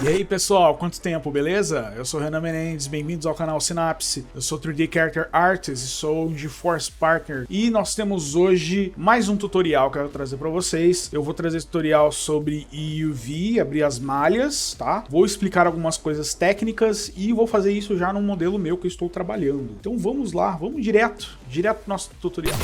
E aí pessoal, quanto tempo, beleza? Eu sou o Renan Menendez, bem-vindos ao canal Synapse. Eu sou 3D Character Artist e sou um GeForce Partner. E nós temos hoje mais um tutorial que eu quero trazer para vocês. Eu vou trazer tutorial sobre EUV, abrir as malhas, tá? Vou explicar algumas coisas técnicas e vou fazer isso já num modelo meu que eu estou trabalhando. Então vamos lá, vamos direto pro nosso tutorial.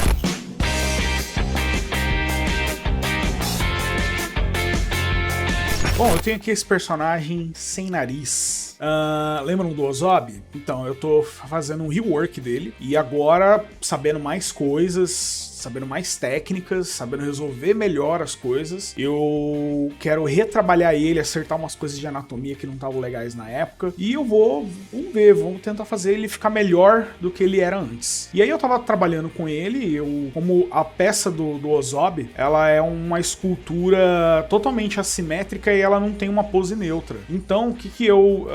Bom, eu tenho aqui esse personagem sem nariz. Lembram do Ozob? Então, eu tô fazendo um rework dele. E agora, sabendo mais coisas, sabendo mais técnicas, sabendo resolver melhor as coisas, eu quero retrabalhar ele, acertar umas coisas de anatomia que não estavam legais na época. E eu vamos tentar fazer ele ficar melhor do que ele era antes. E aí eu tava trabalhando com ele, como a peça do Ozob, ela é uma escultura totalmente assimétrica e ela não tem uma pose neutra. Então, o que eu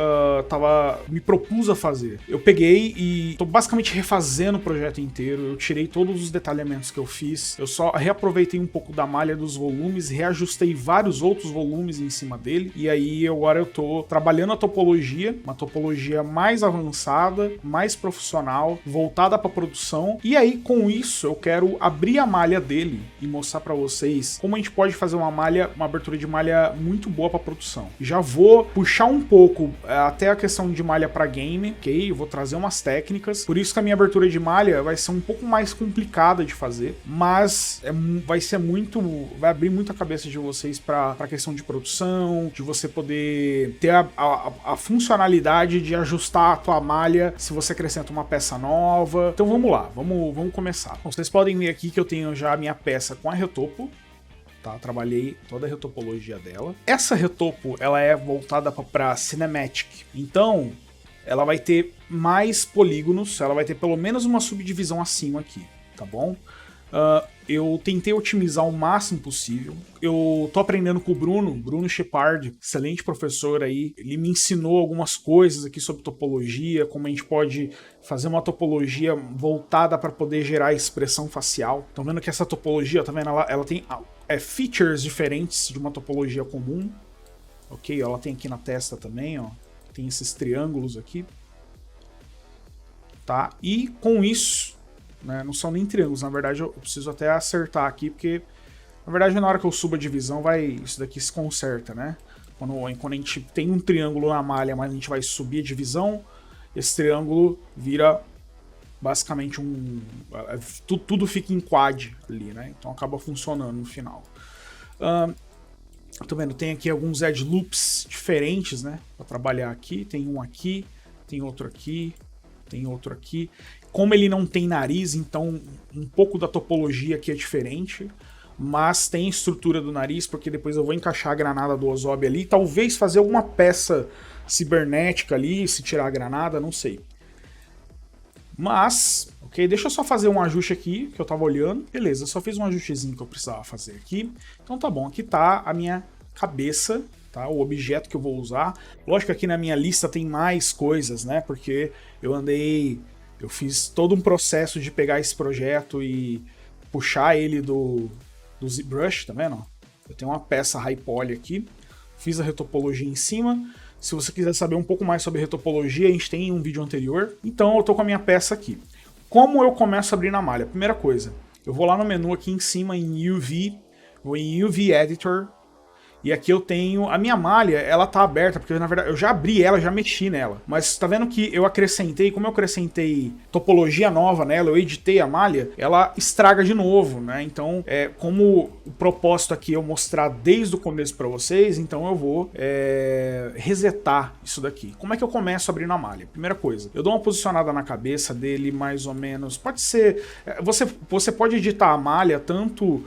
me propus a fazer? Eu peguei e tô basicamente refazendo o projeto inteiro, eu tirei todos os detalhamentos que eu fiz, eu só reaproveitei um pouco da malha dos volumes, reajustei vários outros volumes em cima dele, e aí agora eu tô trabalhando a topologia, uma topologia mais avançada, mais profissional, voltada para produção, e aí com isso eu quero abrir a malha dele e mostrar para vocês como a gente pode fazer uma abertura de malha muito boa para produção. Já vou puxar um pouco até a questão de malha para game, ok? Eu vou trazer umas técnicas, por isso que a minha abertura de malha vai ser um pouco mais complicada de fazer, mas vai abrir muito a cabeça de vocês para a questão de produção, de você poder ter a funcionalidade de ajustar a tua malha se você acrescenta uma peça nova. Então vamos lá, vamos começar. Bom, vocês podem ver aqui que eu tenho já a minha peça com a retopo. Tá, trabalhei toda a retopologia dela. Essa retopo, ela é voltada para cinematic. Então, ela vai ter mais polígonos, ela vai ter pelo menos uma subdivisão acima aqui, tá bom? Eu tentei otimizar o máximo possível. Eu tô aprendendo com o Bruno Shepard, excelente professor aí. Ele me ensinou algumas coisas aqui sobre topologia, como a gente pode fazer uma topologia voltada para poder gerar expressão facial. Estão vendo que essa topologia, tá vendo? Ela tem features diferentes de uma topologia comum. Ok, ela tem aqui na testa também, ó. Tem esses triângulos aqui. Tá? E com isso, né, não são nem triângulos, na verdade eu preciso até acertar aqui, porque na verdade na hora que eu subo a divisão isso daqui se conserta, né? Quando a gente tem um triângulo na malha, mas a gente vai subir a divisão, esse triângulo vira basicamente tudo fica em quad ali, né? Então acaba funcionando no final. Tô vendo, tem aqui alguns edge loops diferentes, né? Para trabalhar aqui, tem um aqui, tem outro aqui, tem outro aqui. Como ele não tem nariz, então um pouco da topologia aqui é diferente, mas tem estrutura do nariz, porque depois eu vou encaixar a granada do Ozob ali, talvez fazer alguma peça cibernética ali, se tirar a granada, não sei. Mas, ok, deixa eu só fazer um ajuste aqui, que eu tava olhando. Beleza, eu só fiz um ajustezinho que eu precisava fazer aqui. Então tá bom, aqui tá a minha cabeça, tá? O objeto que eu vou usar. Lógico que aqui na minha lista tem mais coisas, né? Porque eu fiz todo um processo de pegar esse projeto e puxar ele do ZBrush, tá vendo? Eu tenho uma peça high poly aqui, fiz a retopologia em cima. Se você quiser saber um pouco mais sobre retopologia, a gente tem um vídeo anterior. Então eu tô com a minha peça aqui. Como eu começo a abrir na malha? Primeira coisa, eu vou lá no menu aqui em cima em UV, vou em UV Editor. E aqui eu tenho a minha malha, ela tá aberta, porque na verdade eu já abri ela, já mexi nela. Mas tá vendo que eu acrescentei, como eu acrescentei topologia nova nela, eu editei a malha, ela estraga de novo, né? Então, como o propósito aqui é eu mostrar desde o começo pra vocês, então eu vou resetar isso daqui. Como é que eu começo abrindo a malha? Primeira coisa, eu dou uma posicionada na cabeça dele, mais ou menos, pode ser... Você pode editar a malha tanto...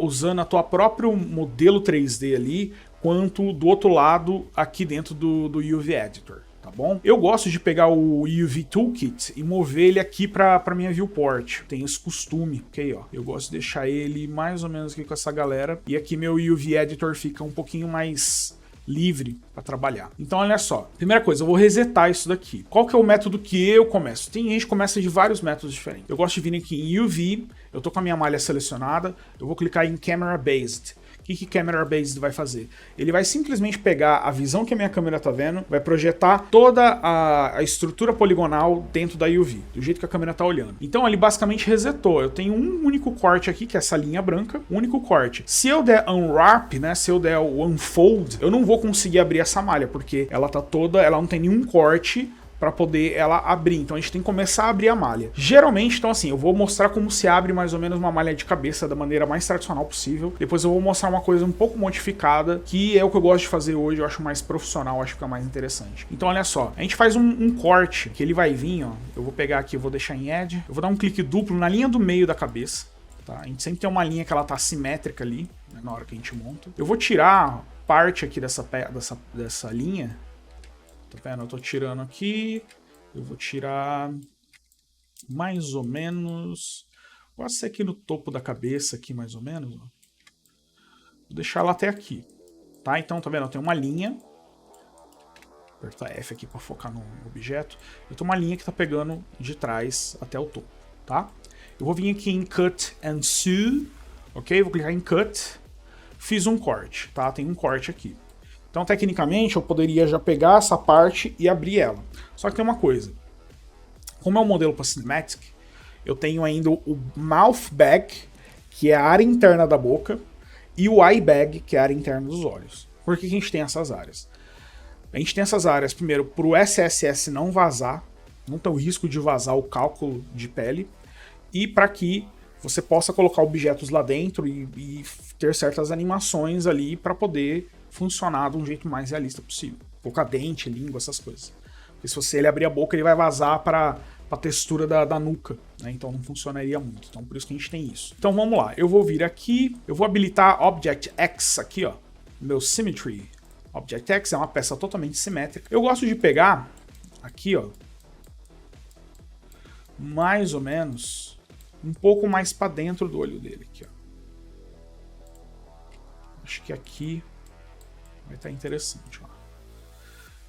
usando a tua próprio modelo 3D ali, quanto do outro lado aqui dentro do UV Editor, tá bom? Eu gosto de pegar o UV Toolkit e mover ele aqui para minha viewport. Tem esse costume, ok? Ó. Eu gosto de deixar ele mais ou menos aqui com essa galera. E aqui meu UV Editor fica um pouquinho mais livre para trabalhar. Então olha só, primeira coisa, eu vou resetar isso daqui. Qual que é o método que eu começo? Tem gente que começa de vários métodos diferentes. Eu gosto de vir aqui em UV, eu tô com a minha malha selecionada, eu vou clicar em Camera Based, que Camera Based vai fazer? Ele vai simplesmente pegar a visão que a minha câmera tá vendo, vai projetar toda a estrutura poligonal dentro da UV, do jeito que a câmera tá olhando. Então ele basicamente resetou. Eu tenho um único corte aqui, que é essa linha branca, um único corte. Se eu der unwrap, né, se eu der o unfold, eu não vou conseguir abrir essa malha, porque ela tá toda, ela não tem nenhum corte para poder ela abrir. Então a gente tem que começar a abrir a malha. Geralmente, então assim, eu vou mostrar como se abre mais ou menos uma malha de cabeça da maneira mais tradicional possível. Depois eu vou mostrar uma coisa um pouco modificada, que é o que eu gosto de fazer hoje, eu acho mais profissional, acho que fica mais interessante. Então olha só, a gente faz um corte, que ele vai vir, ó, eu vou pegar aqui, eu vou deixar em Edge, eu vou dar um clique duplo na linha do meio da cabeça, tá? A gente sempre tem uma linha que ela tá simétrica ali, né, na hora que a gente monta. Eu vou tirar parte aqui dessa linha. Tá vendo? Eu tô tirando aqui. Eu vou tirar mais ou menos. Pode ser aqui no topo da cabeça, aqui mais ou menos. Ó. Vou deixar ela até aqui. Tá? Então, tá vendo? Eu tenho uma linha. Vou apertar F aqui para focar no objeto. Eu tenho uma linha que tá pegando de trás até o topo. Tá? Eu vou vir aqui em Cut and Sew. Ok? Vou clicar em Cut. Fiz um corte. Tá? Tem um corte aqui. Então, tecnicamente, eu poderia já pegar essa parte e abrir ela. Só que tem uma coisa. Como é um modelo para Cinematic, eu tenho ainda o Mouth Bag, que é a área interna da boca, e o Eye Bag, que é a área interna dos olhos. Por que a gente tem essas áreas? A gente tem essas áreas, primeiro, para o SSS não vazar, não ter o risco de vazar o cálculo de pele, e para que você possa colocar objetos lá dentro e ter certas animações ali para poder funcionar de um jeito mais realista possível. Colocar dente, língua, essas coisas. Porque se ele abrir a boca, ele vai vazar para a textura da nuca, né? Então não funcionaria muito. Então por isso que a gente tem isso. Então vamos lá. Eu vou vir aqui, eu vou habilitar Object X aqui, ó. Meu Symmetry. Object X é uma peça totalmente simétrica. Eu gosto de pegar aqui, ó, mais ou menos um pouco mais para dentro do olho dele aqui, ó. Acho que aqui vai estar interessante, ó.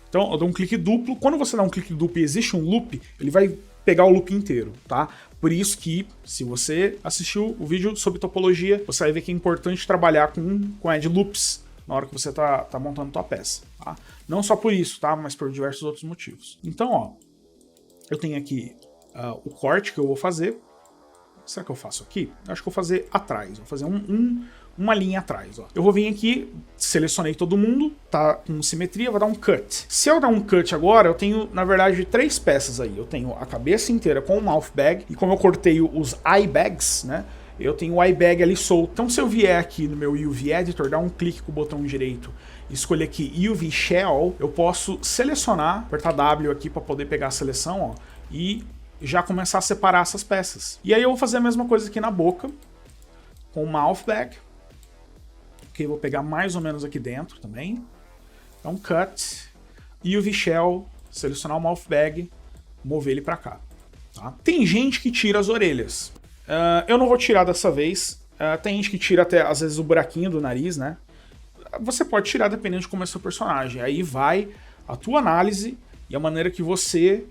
Então eu dou um clique duplo. Quando você dá um clique duplo e existe um loop, ele vai pegar o loop inteiro, tá? Por isso que, se você assistiu o vídeo sobre topologia, você vai ver que é importante trabalhar com Edge Loops na hora que você tá montando tua peça, tá? Não só por isso, tá? Mas por diversos outros motivos. Então, ó, eu tenho aqui o corte que eu vou fazer. Será que eu faço aqui? Eu acho que eu vou fazer atrás. Vou fazer uma linha atrás, ó. Eu vou vir aqui, selecionei todo mundo, tá com simetria, vou dar um cut. Se eu dar um cut agora, eu tenho, na verdade, 3 peças aí. Eu tenho a cabeça inteira com o mouth bag, e como eu cortei os eye bags, né, eu tenho o eye bag ali solto. Então se eu vier aqui no meu UV Editor, dar um clique com o botão direito e escolher aqui UV Shell, eu posso selecionar, apertar W aqui para poder pegar a seleção, ó, e já começar a separar essas peças. E aí eu vou fazer a mesma coisa aqui na boca, com o mouth bag. Ok, vou pegar mais ou menos aqui dentro também. Então, cut, UV Shell, selecionar o mouth bag, mover ele para cá. Tá? Tem gente que tira as orelhas. Eu não vou tirar dessa vez. Tem gente que tira até, às vezes, o buraquinho do nariz, né? Você pode tirar dependendo de como é seu personagem. Aí vai a tua análise e a maneira que você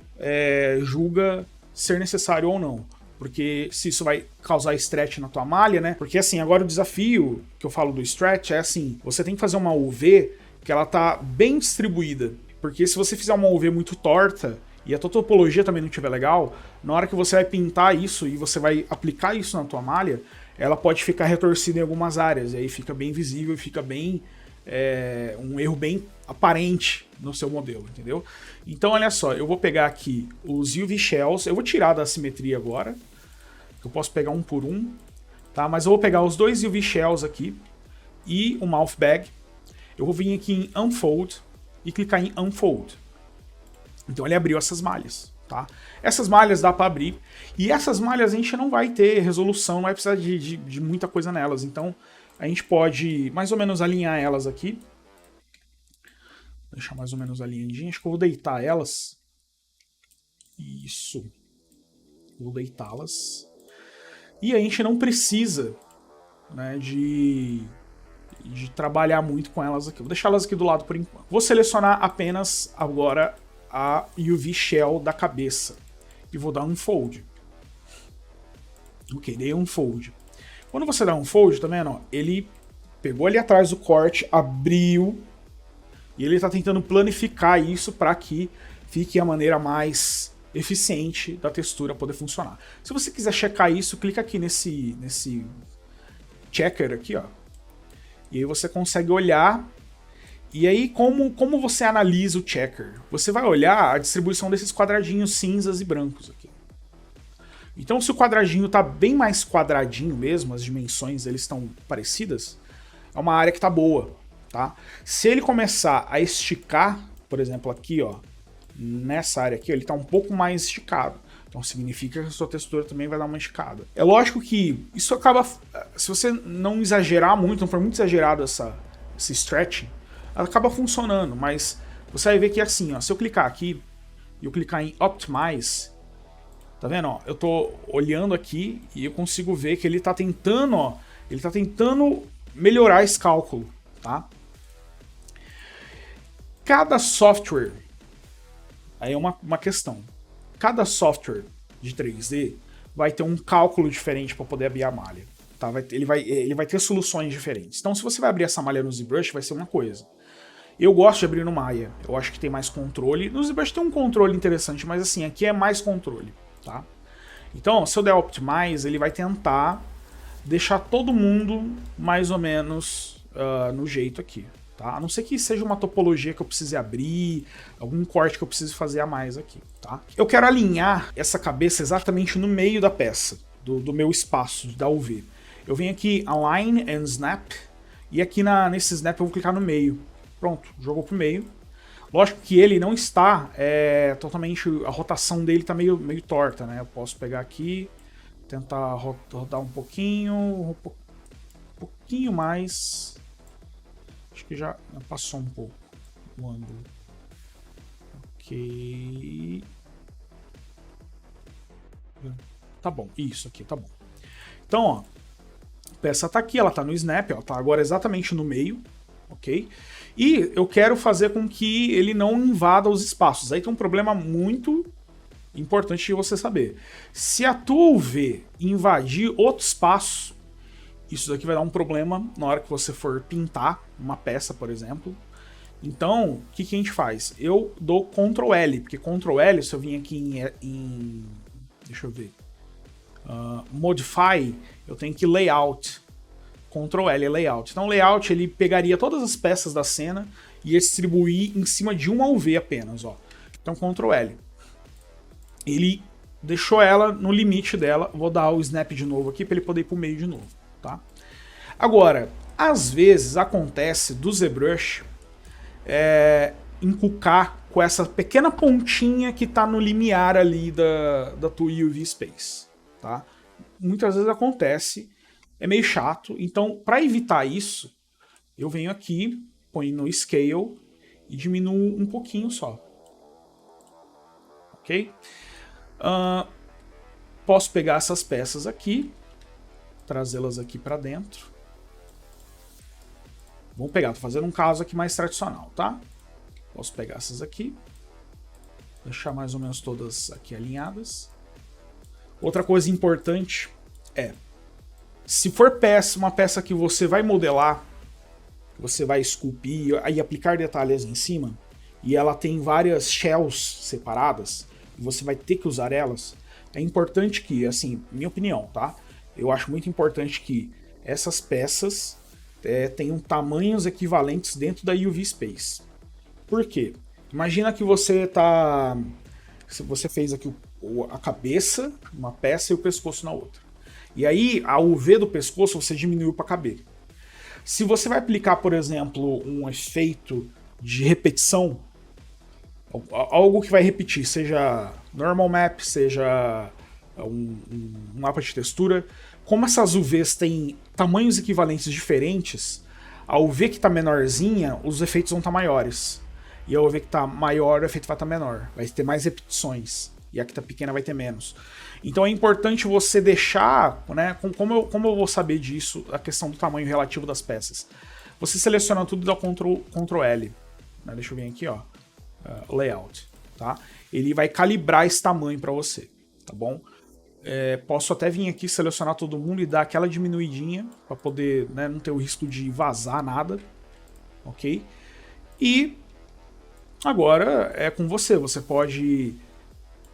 julga ser necessário ou não. Porque se isso vai causar stretch na tua malha, né? Porque assim, agora o desafio que eu falo do stretch é assim, você tem que fazer uma UV que ela tá bem distribuída. Porque se você fizer uma UV muito torta e a tua topologia também não estiver legal, na hora que você vai pintar isso e você vai aplicar isso na tua malha, ela pode ficar retorcida em algumas áreas. E aí fica bem visível e fica bem... um erro bem aparente no seu modelo, entendeu? Então, olha só, eu vou pegar aqui os UV Shells, eu vou tirar da simetria agora, eu posso pegar um por um, tá? Mas eu vou pegar os 2 UV Shells aqui e o Mouth Bag, eu vou vir aqui em Unfold e clicar em Unfold. Então ele abriu essas malhas, tá? Essas malhas dá para abrir, e essas malhas a gente não vai ter resolução, não vai precisar de muita coisa nelas, então a gente pode mais ou menos alinhar elas aqui. Deixar mais ou menos alinhadinho. Acho que eu vou deitar elas. Isso. Vou deitá-las. E a gente não precisa, né, de trabalhar muito com elas aqui. Vou deixar elas aqui do lado por enquanto. Vou selecionar apenas agora a UV Shell da cabeça. E vou dar um fold. Ok, dei um fold. Quando você dá um fold, tá vendo? Ele pegou ali atrás do corte, abriu, e ele está tentando planificar isso para que fique a maneira mais eficiente da textura poder funcionar. Se você quiser checar isso, clica aqui nesse checker aqui, ó. E aí você consegue olhar. E aí, como você analisa o checker? Você vai olhar a distribuição desses quadradinhos cinzas e brancos aqui. Então, se o quadradinho está bem mais quadradinho mesmo, as dimensões eles estão parecidas, é uma área que está boa, tá? Se ele começar a esticar, por exemplo, aqui, ó, nessa área aqui, ele está um pouco mais esticado. Então significa que a sua textura também vai dar uma esticada. É lógico que isso acaba... Se você não exagerar muito, não for muito exagerado esse stretching, ela acaba funcionando, mas você vai ver que assim, ó, se eu clicar aqui e eu clicar em Optimize, tá vendo? Ó, eu tô olhando aqui e eu consigo ver que ele tá tentando, ó, ele tá tentando melhorar esse cálculo, tá? Cada software, aí é uma questão, cada software de 3D vai ter um cálculo diferente para poder abrir a malha, tá? Ele vai ter soluções diferentes. Então se você vai abrir essa malha no ZBrush, vai ser uma coisa. Eu gosto de abrir no Maya, eu acho que tem mais controle. No ZBrush tem um controle interessante, mas assim, aqui é mais controle, tá? Então, se eu der Optimize, ele vai tentar deixar todo mundo mais ou menos no jeito aqui, tá? A não ser que seja uma topologia que eu precise abrir, algum corte que eu precise fazer a mais aqui, tá? Eu quero alinhar essa cabeça exatamente no meio da peça, do meu espaço, da UV. Eu venho aqui, Align and Snap, e aqui nesse Snap eu vou clicar no meio. Pronto, jogou pro meio. Lógico que ele não está totalmente... A rotação dele está meio torta, né? Eu posso pegar aqui, tentar rodar um pouquinho mais. Acho que já passou um pouco o ângulo. Ok. Tá bom, isso aqui, tá bom. Então, ó, a peça tá aqui, ela tá no snap, ó, tá agora exatamente no meio, ok? E eu quero fazer com que ele não invada os espaços. Aí tem um problema muito importante de você saber. Se a tua UV invadir outro espaço, isso daqui vai dar um problema na hora que você for pintar uma peça, por exemplo. Então, o que a gente faz? Eu dou Ctrl L, porque Ctrl L, se eu vim aqui deixa eu ver. Modify, eu tenho que Layout. Ctrl L é Layout. Então, Layout, ele pegaria todas as peças da cena e ia distribuir em cima de uma UV apenas, ó. Então, Ctrl L. Ele deixou ela no limite dela. Vou dar o Snap de novo aqui para ele poder ir pro meio de novo, tá? Agora, às vezes acontece do ZBrush encucar com essa pequena pontinha que está no limiar ali da tua UV Space, tá? Muitas vezes acontece, é meio chato, então para evitar isso, eu venho aqui, ponho no Scale e diminuo um pouquinho só, ok? Posso pegar essas peças aqui, trazê-las aqui para dentro. Vamos pegar, tô fazendo um caso aqui mais tradicional, tá? Posso pegar essas aqui, deixar mais ou menos todas aqui alinhadas. Outra coisa importante é, se for uma peça que você vai modelar, você vai esculpir e aplicar detalhes em cima, e ela tem várias shells separadas, e você vai ter que usar elas, é importante que, assim, minha opinião, tá? Eu acho muito importante que essas peças tenham tamanhos equivalentes dentro da UV Space. Por quê? Imagina que você fez aqui a cabeça, uma peça, e o pescoço na outra. E aí a UV do pescoço você diminuiu para caber. Se você vai aplicar, por exemplo, um efeito de repetição, algo que vai repetir, seja normal map, seja um mapa de textura, como essas UVs têm tamanhos equivalentes diferentes, a UV que está menorzinha, os efeitos vão estar maiores. E a UV que está maior, o efeito vai estar menor. Vai ter mais repetições. E a que está pequena vai ter menos. Então é importante você deixar, né? Como eu vou saber disso, a questão do tamanho relativo das peças? Você seleciona tudo e dá Ctrl L. Né? Deixa eu vir aqui, ó. Layout. Tá? Ele vai calibrar esse tamanho para você. Tá bom? Posso até vir aqui selecionar todo mundo e dar aquela diminuidinha para poder, né, não ter o risco de vazar nada, ok? E agora é com você. Você pode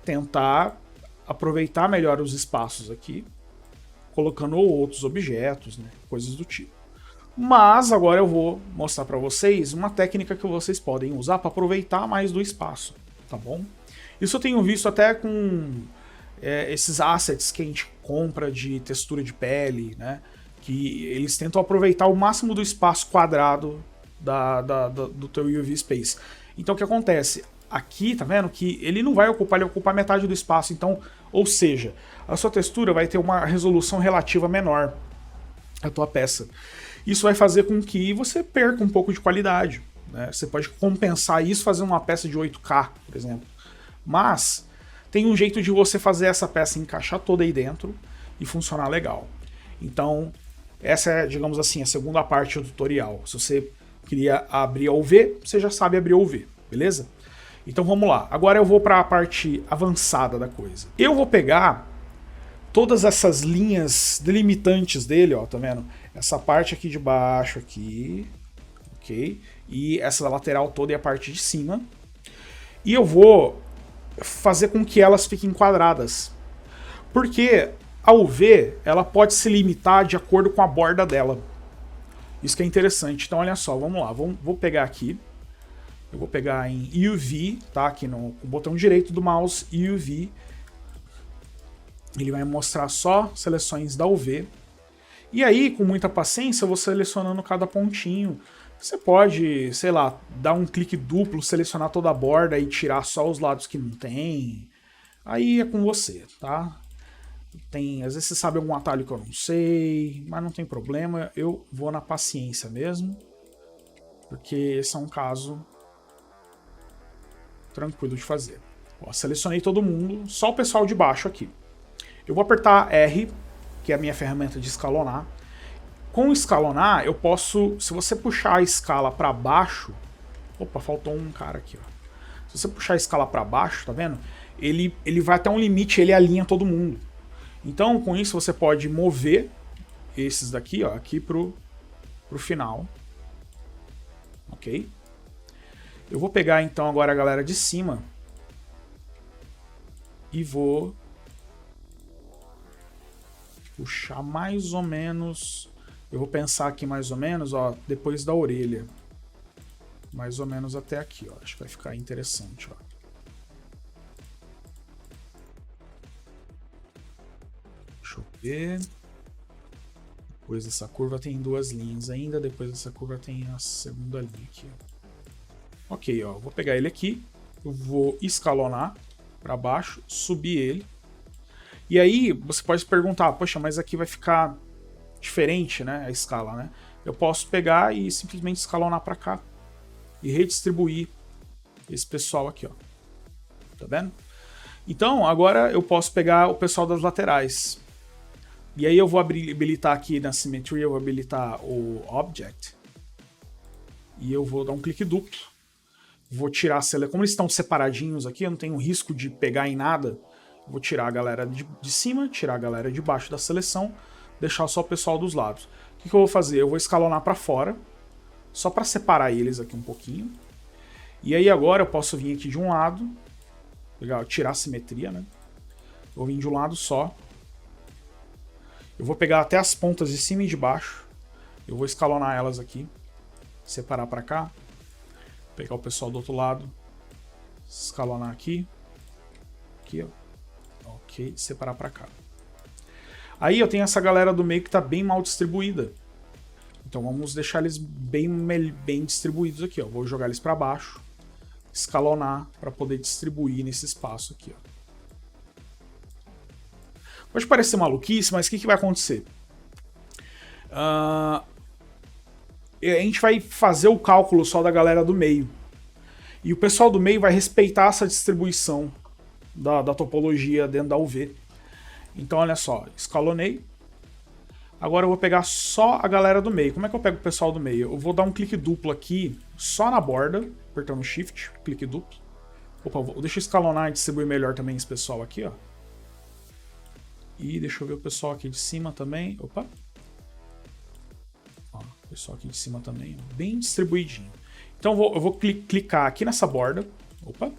tentar aproveitar melhor os espaços aqui, colocando outros objetos, né, coisas do tipo. Mas agora eu vou mostrar para vocês uma técnica que vocês podem usar para aproveitar mais do espaço, tá bom? Isso eu tenho visto até com esses assets que a gente compra de textura de pele, né? Que eles tentam aproveitar o máximo do espaço quadrado do teu UV Space. Então o que acontece? Aqui, tá vendo? Que ele não vai ocupar, ele vai ocupar metade do espaço. Então, ou seja, a sua textura vai ter uma resolução relativa menor, a tua peça. Isso vai fazer com que você perca um pouco de qualidade, né? Você pode compensar isso fazendo uma peça de 8K, por exemplo. Mas tem um jeito de você fazer essa peça encaixar toda aí dentro e funcionar legal. Então, essa é, digamos assim, a segunda parte do tutorial. Se você queria abrir a UV, você já sabe abrir a UV, beleza? Então vamos lá. Agora eu vou para a parte avançada da coisa. Eu vou pegar todas essas linhas delimitantes dele, ó, tá vendo? Essa parte aqui de baixo aqui, ok? E essa lateral toda e a parte de cima. E eu vou fazer com que elas fiquem quadradas. Porque a UV, ela pode se limitar de acordo com a borda dela. Isso que é interessante. Então olha só, vamos lá. Vou pegar aqui. Eu vou pegar em UV, tá? Aqui no botão direito do mouse, UV. Ele vai mostrar só seleções da UV. E aí, com muita paciência, eu vou selecionando cada pontinho. Você pode, sei lá, dar um clique duplo, selecionar toda a borda e tirar só os lados que não tem. Aí é com você, tá? Às vezes você sabe algum atalho que eu não sei, mas não tem problema. Eu vou na paciência mesmo, porque esse é um caso tranquilo de fazer. Ó, selecionei todo mundo, só o pessoal de baixo aqui. Eu vou apertar R, que é a minha ferramenta de escalonar. Com escalonar, eu posso, se você puxar a escala para baixo... Opa, faltou um cara aqui, ó. Se você puxar a escala para baixo, tá vendo? Ele vai até um limite, ele alinha todo mundo. Então, com isso, você pode mover esses daqui, ó, aqui pro final. Ok? Eu vou pegar, então, agora a galera de cima e vou puxar mais ou menos... Eu vou pensar aqui mais ou menos, ó, depois da orelha. Mais ou menos até aqui, ó. Acho que vai ficar interessante, ó. Deixa eu ver. Depois dessa curva tem duas linhas ainda. Depois dessa curva tem a segunda linha aqui, ó. Ok, ó. Vou pegar ele aqui. Eu vou escalonar para baixo, subir ele. E aí você pode se perguntar, poxa, mas aqui vai ficar diferente, né, a escala, né? Eu posso pegar e simplesmente escalonar para cá e redistribuir esse pessoal aqui, ó. Tá vendo? Então, agora eu posso pegar o pessoal das laterais. E aí eu vou habilitar aqui na Symmetry, eu vou habilitar o Object. E eu vou dar um clique duplo. Vou tirar a seleção. Como eles estão separadinhos aqui, eu não tenho risco de pegar em nada. Vou tirar a galera de cima, tirar a galera de baixo da seleção, deixar só o pessoal dos lados. O que eu vou fazer? Eu vou escalonar para fora, só para separar eles aqui um pouquinho. E aí agora eu posso vir aqui de um lado, pegar, tirar a simetria, né? Vou vir de um lado só. Eu vou pegar até as pontas de cima e de baixo. Eu vou escalonar elas aqui, separar para cá, pegar o pessoal do outro lado, escalonar aqui, aqui, ó. Ok, separar para cá. Aí eu tenho essa galera do meio que está bem mal distribuída. Então vamos deixar eles bem distribuídos aqui, ó. Vou jogar eles para baixo, escalonar para poder distribuir nesse espaço aqui, ó. Pode parecer maluquice, mas o que vai acontecer? A gente vai fazer o cálculo só da galera do meio. E o pessoal do meio vai respeitar essa distribuição da topologia dentro da UV. Então olha só, escalonei. Agora eu vou pegar só a galera do meio. Como é que eu pego o pessoal do meio? Eu vou dar um clique duplo aqui, só na borda, apertando Shift, clique duplo. Opa, deixa eu escalonar e distribuir melhor também esse pessoal aqui, ó. E deixa eu ver o pessoal aqui de cima também. Opa! Ó, o pessoal aqui de cima também, ó, bem distribuidinho. Então eu vou clicar aqui nessa borda. Opa!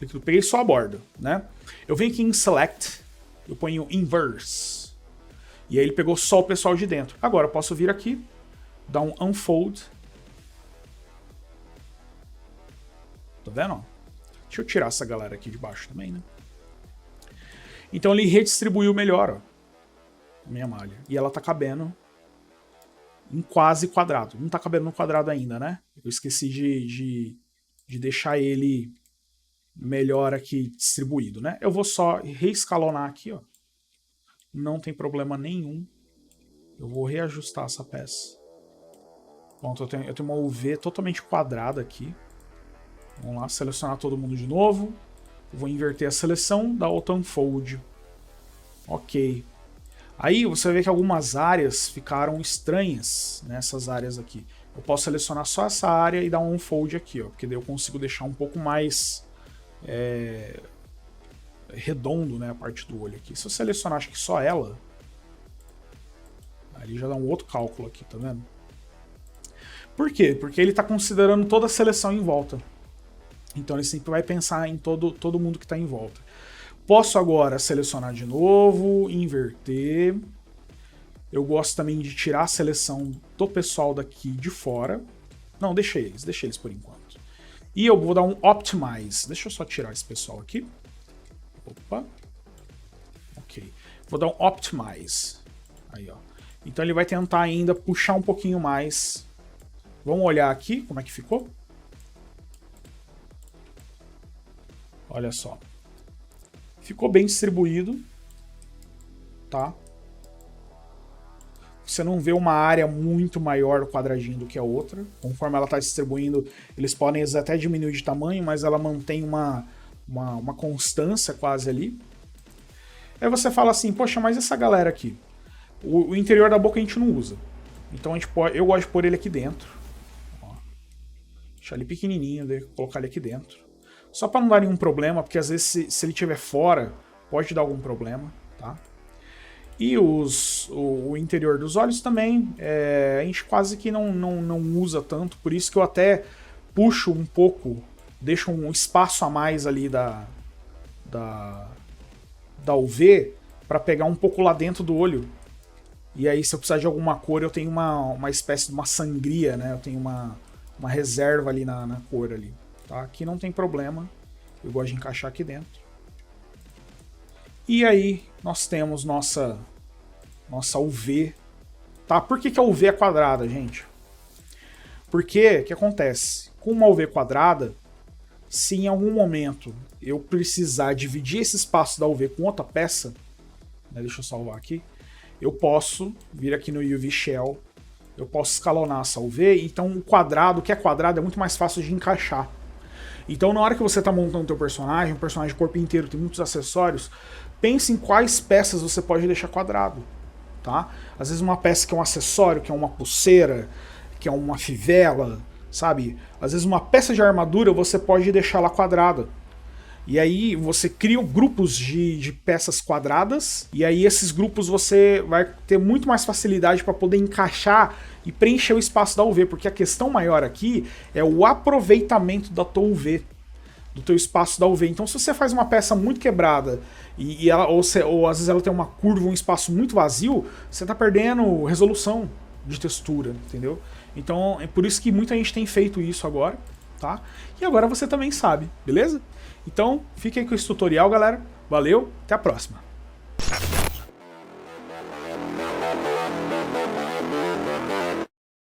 Eu peguei só a borda, né? Eu venho aqui em Select, eu ponho Inverse. E aí ele pegou só o pessoal de dentro. Agora eu posso vir aqui, dar um Unfold. Tá vendo? Deixa eu tirar essa galera aqui de baixo também, né? Então ele redistribuiu melhor, ó, a minha malha. E ela tá cabendo em quase quadrado. Não tá cabendo no quadrado ainda, né? Eu esqueci de deixar ele melhor aqui distribuído, né? Eu vou só reescalonar aqui, ó. Não tem problema nenhum. Eu vou reajustar essa peça. Pronto, eu tenho uma UV totalmente quadrada aqui. Vamos lá, selecionar todo mundo de novo. Eu vou inverter a seleção, dar Auto Unfold. Ok. Aí você vai ver que algumas áreas ficaram estranhas nessas áreas aqui. Eu posso selecionar só essa área e dar um Unfold aqui, ó, porque daí eu consigo deixar um pouco mais redondo, né, a parte do olho aqui. Se eu selecionar acho que só ela, aí já dá um outro cálculo aqui, tá vendo? Por quê? Porque ele está considerando toda a seleção em volta. Então ele sempre vai pensar em todo mundo que está em volta. Posso agora selecionar de novo, inverter. Eu gosto também de tirar a seleção do pessoal daqui de fora. Não, deixa eles por enquanto. E eu vou dar um Optimize. Deixa eu só tirar esse pessoal aqui. Opa. Ok. Vou dar um Optimize. Aí, ó. Então ele vai tentar ainda puxar um pouquinho mais. Vamos olhar aqui como é que ficou. Olha só. Ficou bem distribuído. Tá? Você não vê uma área muito maior do quadradinho do que a outra. Conforme ela está distribuindo, eles podem até diminuir de tamanho, mas ela mantém uma constância quase ali. Aí você fala assim, poxa, mas essa galera aqui? O interior da boca a gente não usa. Então eu gosto de pôr ele aqui dentro. Ó. Deixar ele pequenininho, colocar ele aqui dentro. Só para não dar nenhum problema, porque às vezes se ele estiver fora, pode dar algum problema, tá? E o interior dos olhos também, a gente quase que não usa tanto, por isso que eu até puxo um pouco, deixo um espaço a mais ali da UV para pegar um pouco lá dentro do olho. E aí se eu precisar de alguma cor, eu tenho uma espécie de uma sangria, né? Eu tenho uma reserva ali na cor ali. Tá? Aqui não tem problema, eu gosto de encaixar aqui dentro. E aí nós temos nossa UV. Tá? Por que a UV é quadrada, gente? Porque, o que acontece? Com uma UV quadrada, se em algum momento eu precisar dividir esse espaço da UV com outra peça, né, deixa eu salvar aqui, eu posso vir aqui no UV Shell, eu posso escalonar essa UV, então o quadrado, que é quadrado, é muito mais fácil de encaixar. Então na hora que você está montando o teu personagem, um personagem corpo inteiro, tem muitos acessórios, pense em quais peças você pode deixar quadrado. Tá? Às vezes uma peça que é um acessório, que é uma pulseira, que é uma fivela, sabe? Às vezes uma peça de armadura você pode deixar ela quadrada. E aí você cria grupos de peças quadradas, e aí esses grupos você vai ter muito mais facilidade para poder encaixar e preencher o espaço da UV, porque a questão maior aqui é o aproveitamento da tua UV, do teu espaço da UV. Então se você faz uma peça muito quebrada e ela, ou às vezes ela tem uma curva, um espaço muito vazio, você está perdendo resolução de textura, entendeu? Então é por isso que muita gente tem feito isso agora, tá? E agora você também sabe, beleza? Então fique aí com esse tutorial, galera. Valeu, até a próxima.